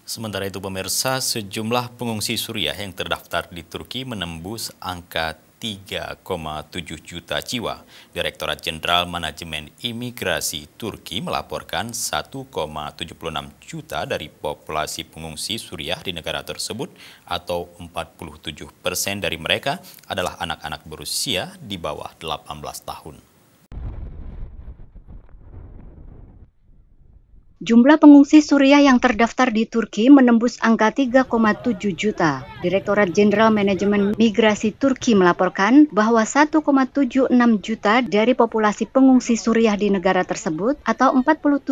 Sementara itu pemirsa, sejumlah pengungsi Suriah yang terdaftar di Turki menembus angka 3,7 juta jiwa. Direktorat Jenderal Manajemen Imigrasi Turki melaporkan 1,76 juta dari populasi pengungsi Suriah di negara tersebut atau 47% dari mereka adalah anak-anak berusia di bawah 18 tahun. Jumlah pengungsi Suriah yang terdaftar di Turki menembus angka 3,7 juta. Direktorat Jenderal Manajemen Migrasi Turki melaporkan bahwa 1,76 juta dari populasi pengungsi Suriah di negara tersebut atau 47%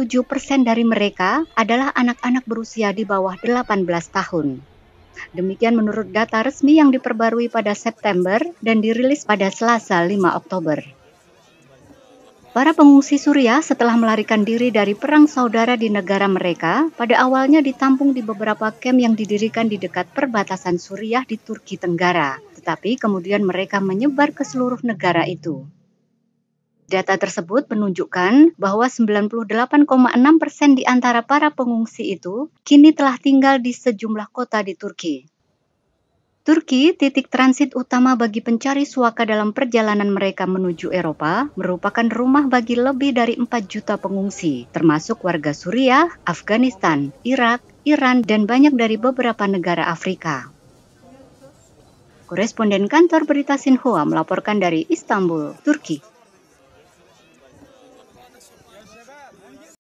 dari mereka adalah anak-anak berusia di bawah 18 tahun. Demikian menurut data resmi yang diperbarui pada September dan dirilis pada Selasa 5 Oktober. Para pengungsi Suriah setelah melarikan diri dari perang saudara di negara mereka, pada awalnya ditampung di beberapa kamp yang didirikan di dekat perbatasan Suriah di Turki Tenggara, tetapi kemudian mereka menyebar ke seluruh negara itu. Data tersebut menunjukkan bahwa 98,6% di antara para pengungsi itu kini telah tinggal di sejumlah kota di Turki. Turki, titik transit utama bagi pencari suaka dalam perjalanan mereka menuju Eropa, merupakan rumah bagi lebih dari 4 juta pengungsi, termasuk warga Suriah, Afghanistan, Irak, Iran, dan banyak dari beberapa negara Afrika. Koresponden kantor berita Sinhua melaporkan dari Istanbul, Turki.